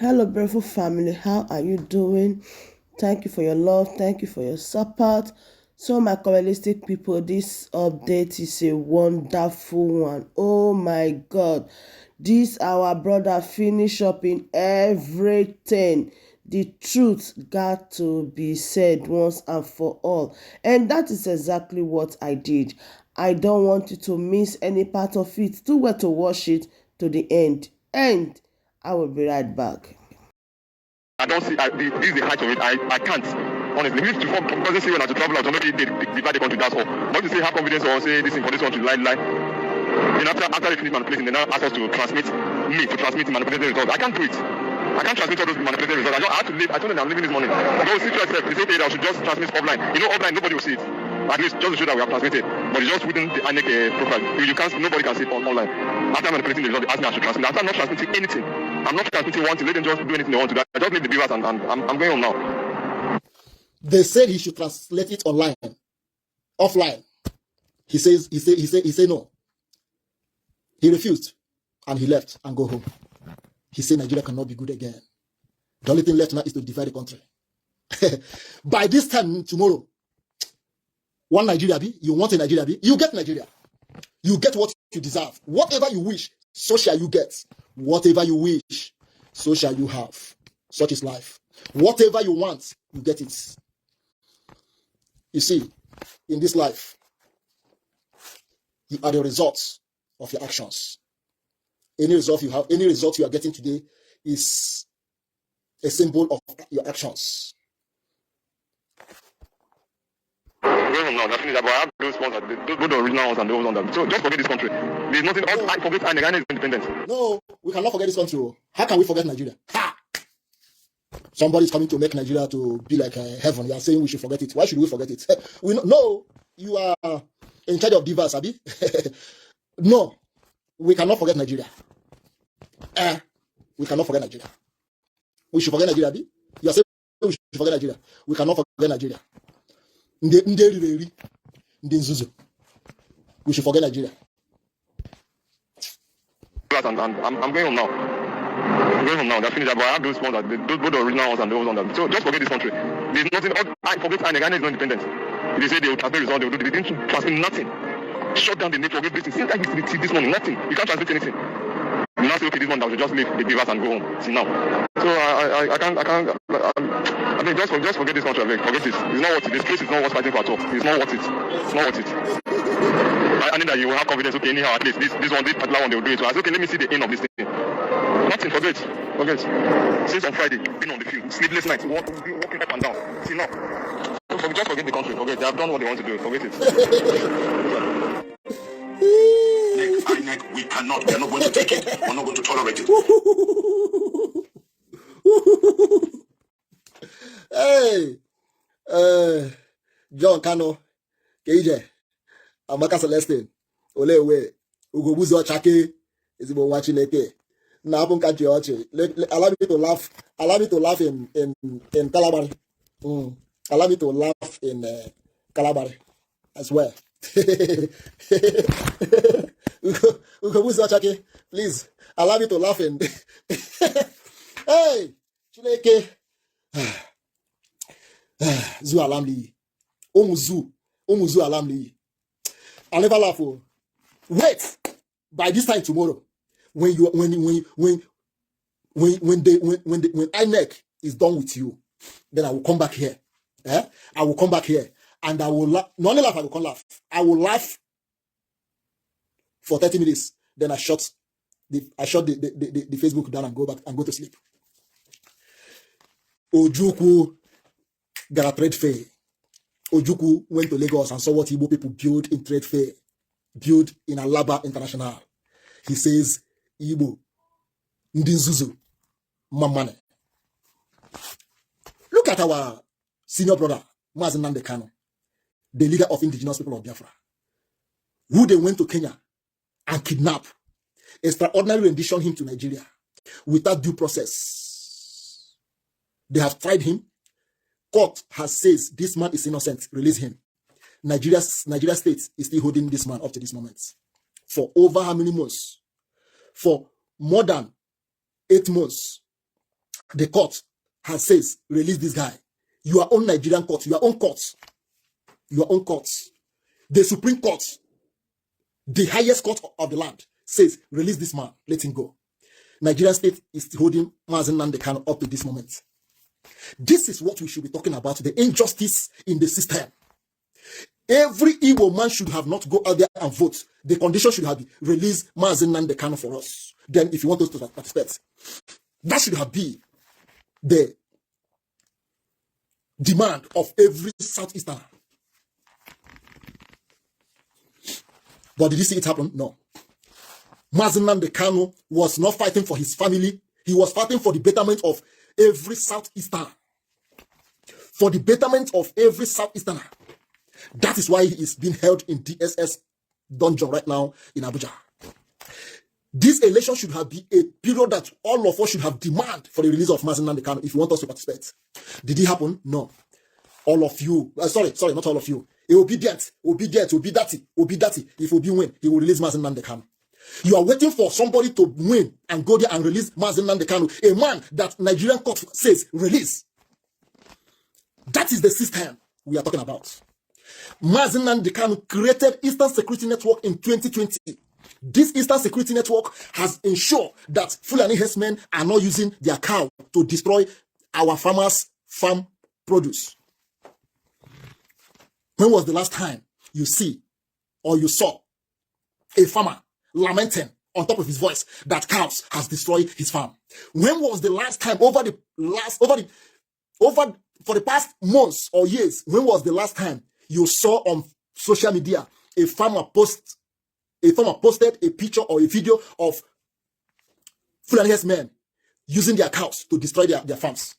Hello, beautiful family. How are you doing? Thank you for your love. Thank you for your support. So, my Kabbalistic people, this update is a wonderful one. Oh my God. This our brother finish up in everything. The truth got to be said once and for all. And that is exactly what I did. I don't want you to miss any part of it. Do well to watch it to the end. And I will be right back. I don't see, this is the height of it. I can't. Honestly, we need to form, doesn't say when I to travel out, or maybe they divide the country, that's all. Not to say have confidence or say this thing for this one to lie. Then after they finish manipulating, they now ask us to transmit manipulated results. I can't do it. I can't transmit all those manipulated results. I have to live. I told them I'm living this morning. Go see to yourself. They say I should just transmit offline. Offline, nobody will see it. At least just to show that we have transmitted. But it's just within the INEC profile. Nobody can see it online. After manipulating the result, they ask me I should transmit. After not transmitting anything, I'm not transmitting one thing. Let them just do anything they want to do. I just leave the viewers and I'm going home now. They said he should translate it offline. He said no. He refused and he left and go home. He said Nigeria cannot be good again. The only thing left now is to divide the country. By this time tomorrow, one Nigeria be, you want a Nigeria be, you get Nigeria. You get what you deserve. Whatever you wish, so shall you get. Whatever you wish, so shall you have. Such is life. Whatever you want, you get it. You see, in this life, you are the results of your actions. Any result you are getting today is a symbol of your actions. No, definitely. But I have those ones, both the original ones and those ones. So just forget this country. There's nothing else. I forget Ghana is independent. No, we cannot forget this country. How can we forget Nigeria? Ha! Somebody's coming to make Nigeria to be like heaven. You are saying we should forget it. Why should we forget it? No, you are in charge of divas, Abi. No, we cannot forget Nigeria. We cannot forget Nigeria. We should forget Nigeria, Abi. You are saying we should forget Nigeria. We cannot forget Nigeria. We should forget Nigeria. I'm going home now. I'm going home now. That's finished. But I have those ones, both the original ones and those ones. So just forget this country. There's nothing. I forget Ghana is not independent. They say they will transmit results. They didn't transmit nothing. Shut down the network. Everything. Since I used to see this morning, nothing. You can't transmit anything. You now say, okay, this one, I should just leave the beavers and go home. See now. So I can't. I mean, just forget this country. Forget it. It's not worth it. This case is not worth fighting for at all. It's not worth it. It's not worth it. I need that you will have confidence. Okay, anyhow, at least this particular one they will do it. So I said, okay, let me see the end of this thing. Nothing. Forget. Since on Friday, been on the field, sleepless nights, walking up and down. See now. So just forget the country. Forget. They have done what they want to do. Forget it. We cannot. We are not going to take it. We're not going to tolerate it. Hey, John Kano, KJ, Amaka Celestine, Olewe, Ugobuzo Chake, is about watching it. Now I'm going to allow me to laugh. Allow me to laugh in Calabar. Allow me to laugh in Calabar as well. Ugobuzo Chake, please allow me to laugh in. Hey, Chileke. Zu alamli. Omuzu alamli. I'll never laugh. Wait. By this time tomorrow, when INEC is done with you, then I will come back here. I will come back here and I will laugh. Not only laugh, I will come laugh. I will laugh for 30 minutes. Then I shut the Facebook down and go back and go to sleep. Ojukwu got a trade fair. Ojukwu went to Lagos and saw what Igbo people build in trade fair, build in Alaba International. He says, Igbo, Ndinzuzu, Mamane. Look at our senior brother, Mazi Nnamdi Kanu, the leader of indigenous people of Biafra, who they went to Kenya and kidnapped, extraordinary rendition him to Nigeria without due process. They have tried him. Court has says this man is innocent. Release him. Nigeria state is still holding this man up to this moment. For over how many months? For more than 8 months. the court has says, release this guy. Your own Nigerian court, your own courts, the Supreme Court, the highest court of the land, says, release this man, let him go. Nigerian state is holding Mazen Nnamdi Kanu up to this moment. This is what we should be talking about, the injustice in the system. Every Igbo man should have not go out there and vote. The condition should have been release Mazen Nnamdi Kanu for us. Then if you want us to participate, that should have been the demand of every Southeasterner. But did you see it happen? No. Mazen Nnamdi Kanu was not fighting for his family. He was fighting for the betterment of every Southeasterner. For the betterment of every Southeasterner. That is why he is being held in DSS dungeon right now in Abuja. This election should have been a period that all of us should have demand for the release of Mazen Nnamdi Kanu if you want us to participate. Did it happen? No. All of you, sorry, not all of you. Obedient, Obidati. If Obi win, he will release Mazen Nnamdi Kanu. You are waiting for somebody to win and go there and release Mazen Nnamdi Kanu, a man that Nigerian court says release. That is the system we are talking about. Mazen Nnamdi Kanu created Eastern Security Network in 2020. This Eastern Security Network has ensured that Fulani herdsmen are not using their cow to destroy our farmers' farm produce. When was the last time you see or you saw a farmer lamenting on top of his voice that cows has destroyed his farm? When was the last time for the past months or years, when was the last time you saw on social media a farmer posted a picture or a video of Fulani herdsmen using their cows to destroy their farms?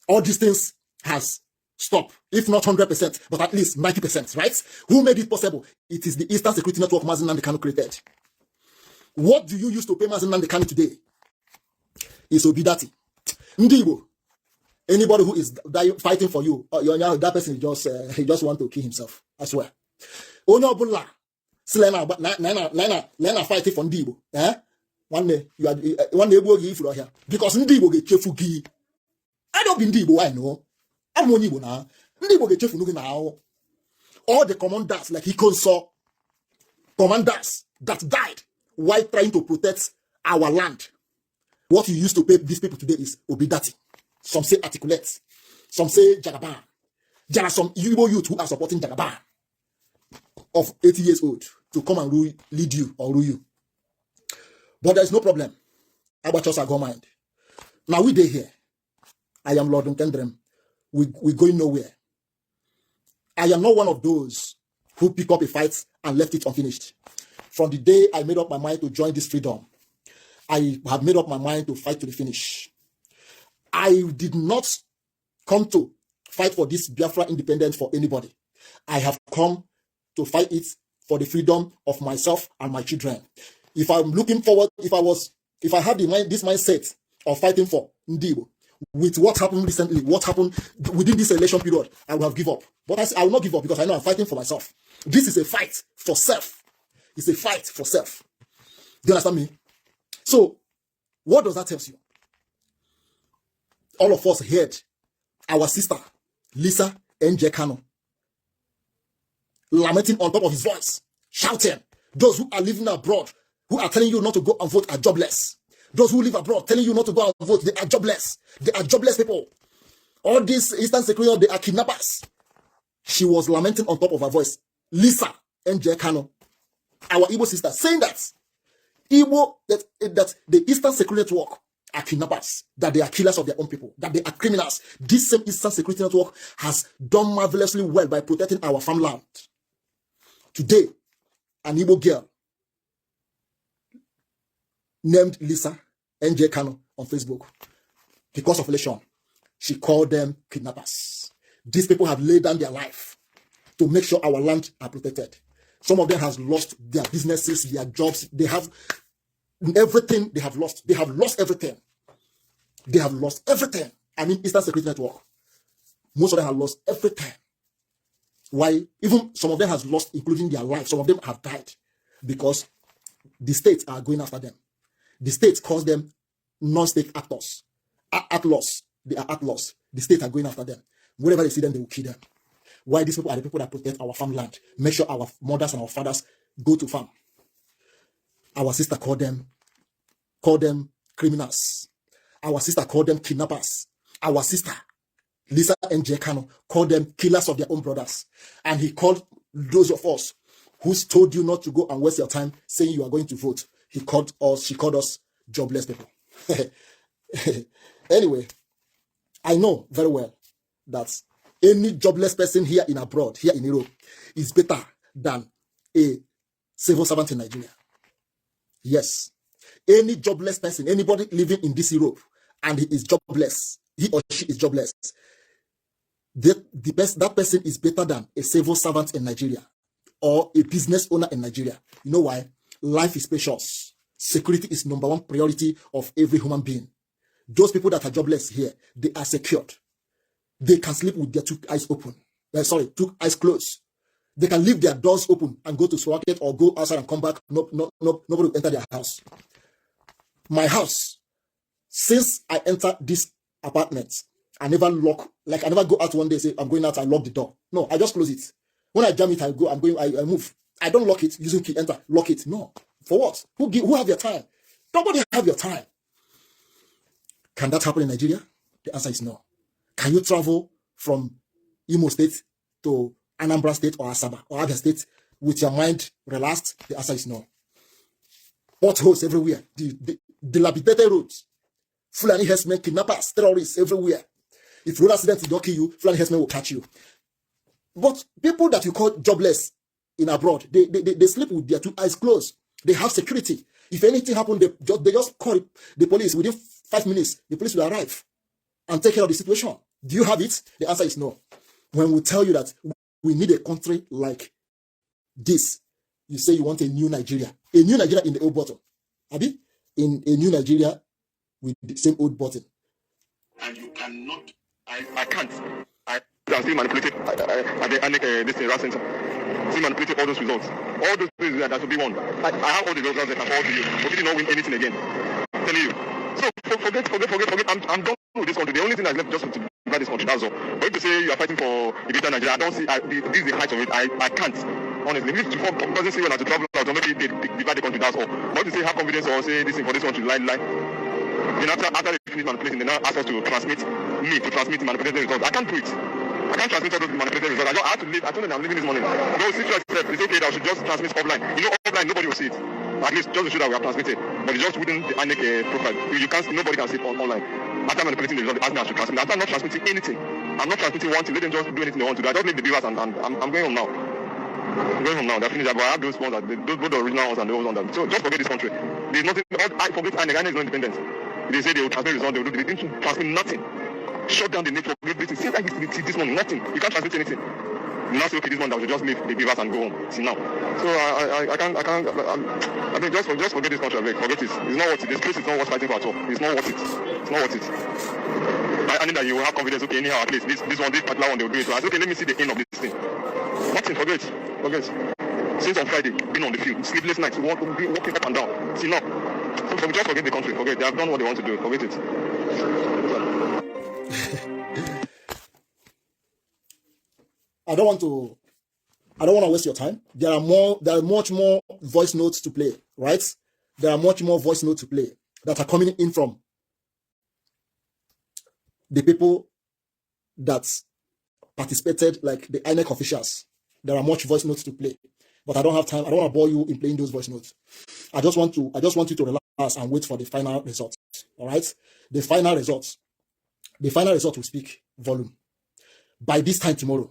All these things has stopped, if not 100%, but at least 90%, right? Who made it possible? It is the Eastern Security Network Mazen Nnamdi Kanu created. What do you use to pay Mazen Nnamdi Kanu today? It's Obidati. Ndibo. Anybody who is fighting for you, that person he just want to kill himself. I swear. Onobula. Lena fighting for Ndibo. One day we'll give you here. Because Ndibo get cheerful. I don't be Ndibo, I know. I'm one Igbo now. Ndibo get cheerful now. All the commanders, like Hikonso, commanders that died while trying to protect our land. What you used to pay these people today is Obidati. Some say articulate. Some say Jagaban. There are some Igbo youth who are supporting Jagaban of 80 years old to come and lead you or rule you. But there is no problem. Abachos are go mind. Now we day here. I am Lord Nkendrem. We going nowhere. I am not one of those who pick up a fight and left it unfinished. From the day I made up my mind to join this freedom, I have made up my mind to fight to the finish. I did not come to fight for this Biafra independence for anybody. I have come to fight it for the freedom of myself and my children. If I'm looking forward, if I have this mindset of fighting for Ndibo, with what happened recently, what happened within this election period, I will have given up. But I will not give up because I know I'm fighting for myself. This is a fight for self. It's a fight for self. Do you understand me? So, what does that tell you? All of us heard our sister, Lisa N.J. Kanu, lamenting on top of his voice, shouting, those who are living abroad, who are telling you not to go and vote are jobless. Those who live abroad telling you not to go and vote, they are jobless. They are jobless people. All these Eastern Security, they are kidnappers. She was lamenting on top of her voice. Lisa N.J. Kanu, our Igbo sister, saying that that the Eastern Security Network are kidnappers, that they are killers of their own people, that they are criminals. This same Eastern Security Network has done marvelously well by protecting our farmland. Today, an Igbo girl named Lisa N.J. Kanu on Facebook, because of election, she called them kidnappers. These people have laid down their life to make sure our land are protected. Some of them has lost their businesses, their jobs. They have everything they have lost. They have lost everything. They have lost everything. I mean, Eastern Security Network. Most of them have lost everything. Why? Even some of them has lost, including their life. Some of them have died because the states are going after them. The states calls them non-state actors. outlaws. They are outlaws. The state are going after them. Wherever they see them, they will kill them. Why these people are the people that protect our farmland? Make sure our mothers and our fathers go to farm. Our sister called them criminals. Our sister called them kidnappers. Our sister, Lisa N.J. Kano, called them killers of their own brothers. And he called those of us who told you not to go and waste your time saying you are going to vote. She called us jobless people. Anyway, I know very well that any jobless person here in abroad, here in Europe, is better than a civil servant in Nigeria. Yes. Any jobless person, anybody living in this Europe, and he is jobless, he or she is jobless, that person is better than a civil servant in Nigeria or a business owner in Nigeria. You know why? Life is precious. Security is number one priority of every human being. Those people that are jobless here, they are secured. They can sleep with their two eyes open. Two eyes closed. They can leave their doors open and go to supermarket or go outside and come back. Nobody will enter their house. My house, since I entered this apartment, I never lock, I never go out one day and say, I'm going out, I lock the door. No, I just close it. When I jam it, I move. I don't lock it using key, enter, lock it. No. For what? Who have your time? Nobody have your time. Can that happen in Nigeria? The answer is no. Can you travel from Imo State to Anambra State or Asaba or other state with your mind relaxed? The answer is no. Potholes everywhere. The dilapidated roads. Fulani herdsmen, kidnappers, terrorists everywhere. If road accident don't kill you, Fulani herdsmen will catch you. But people that you call jobless in abroad, they sleep with their two eyes closed. They have security. If anything happens, they just call the police. Within 5 minutes, the police will arrive and take care of the situation. Do you have it? The answer is no. When we tell you that we need a country like this, you say you want a new Nigeria. A new Nigeria in the old bottle. Abi? In a new Nigeria with the same old bottle. And you cannot, I can't. I still manipulated this thing, center. Still manipulated all those results. All those results that should be won. I have all the results that can forward to you. But we did not win anything again. I'm telling you. So forget. I'm done with this country. The only thing that's left just to divide this country, that's all. But if you say you are fighting for a better Nigeria, I don't see, this is the height of it. I can't. Honestly, if it doesn't see when I have to travel out, or maybe they divide the country, that's all. But if you say have confidence or say this thing for this country, lie. Then after they finish manipulating, they now ask us to transmit manipulated results. I can't do it. I can't transmit all those manipulated results. I have to leave. I told them I'm leaving this morning. No, it's okay that I should just transmit offline. You know, offline, nobody will see it. At least just to show that we have transmitted. But it's just within the ANEC profile. Nobody can see it online. After manipulating the result, they ask me I should transmit. After I'm not transmitting anything. I'm not transmitting one thing. Let them just do anything they want to do. I just leave the viewers and I'm going home now. I'm going home now. They're finished. But I have those ones, both the original ones and those ones. So just forget this country. There's nothing. I forget ANEC is not independent. They say they will transmit results. They didn't transmit nothing. Shut down the network. Everything. See like this one. Nothing. You can't transmit anything. You now say okay, this one that we should just leave the viewers and go home. See now. So I can't. I think just forget this country. Forget it. It's not worth it. This place is not worth fighting for at all. It's not worth it. It's not worth it. I need that you will have confidence. Okay, anyhow, at least this particular one they will do it. So I said, okay, let me see the end of this thing. Nothing. Forget. Since on Friday, been on the field, sleepless nights, walking up and down. See now. So just forget the country. Forget. They have done what they want to do. Forget it. I don't want to waste your time. There are much more voice notes to play, right? There are much more voice notes to play that are coming in from the people that participated, like the INEC officials. There are much voice notes to play, but I don't have time. I don't want to bore you in playing those voice notes. I just want you to relax and wait for the final results. All right, the final results will speak volume. By this time tomorrow,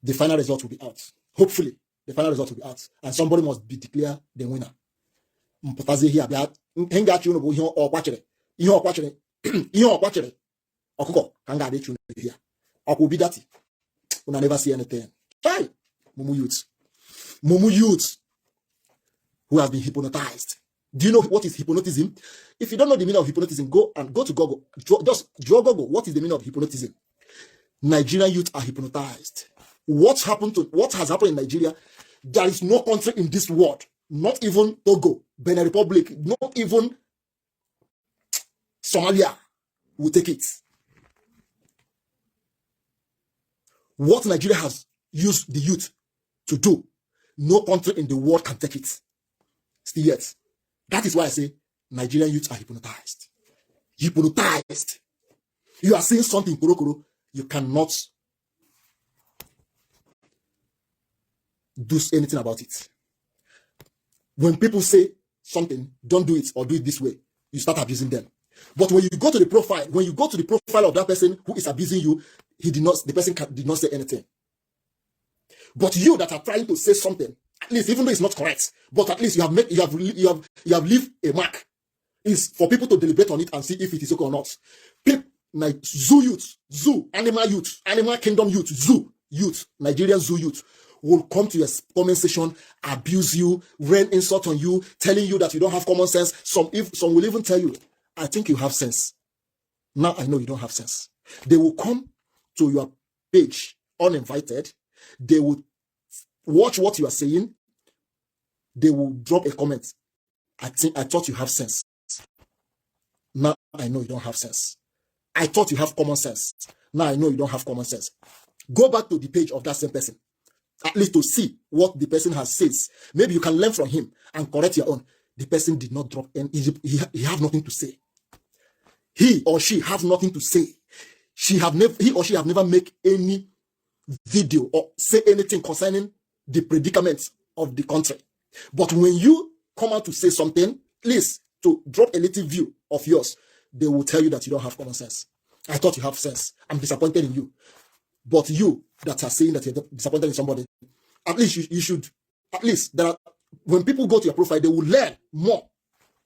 the final result will be out. Hopefully, the final result will be out, and somebody must be declared the winner. Una never see anything. Hey, Mumu youths who have been hypnotized. Do you know what is hypnotism? If you don't know the meaning of hypnotism, go to Google. Just draw Google. What is the meaning of hypnotism? Nigerian youth are hypnotized. What has happened in Nigeria? There is no country in this world, not even Togo, Benin Republic, not even Somalia, will take it. What Nigeria has used the youth to do, no country in the world can take it. Still yet. That is why I say Nigerian youths are hypnotized. Hypnotized. You are seeing something, Kurokuro, you cannot do anything about it. When people say something, don't do it or do it this way, you start abusing them. But when you go to the profile, of that person who is abusing you, the person did not say anything. But you that are trying to say something, at least even though it's not correct, but at least you have left a mark. Is for people to deliberate on it and see if it is okay or not. People like zoo youth, animal kingdom youth, zoo youth, Nigerian zoo youth will come to your comment section, abuse you, rain insult on you, telling you that you don't have common sense. Some will even tell you, I think you have sense. Now I know you don't have sense. They will come to your page uninvited. They will watch what you are saying. They will drop a comment. I thought you have sense. Now I know you don't have sense. I thought you have common sense. Now I know you don't have common sense. Go back to the page of that same person, at least to see what the person has said. Maybe you can learn from him and correct your own. The person did not drop any. He have nothing to say. He or she have nothing to say. He or she have never make any video or say anything concerning the predicament of the country. But when you come out to say something, please to drop a little view of yours, they will tell you that you don't have common sense. I thought you have sense. I'm disappointed in you. But you that are saying that you're disappointed in somebody, at least you should, at least when people go to your profile, they will learn more.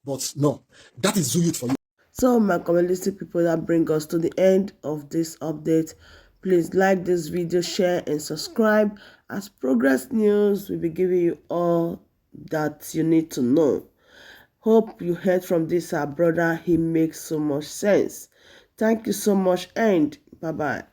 But no, that is zoo youth for you. So my communalistic people, that bring us to the end of this update. Please like this video, share and subscribe. As Progress News will be giving you all that you need to know. Hope you heard from this our brother. He makes so much sense. Thank you so much and bye-bye.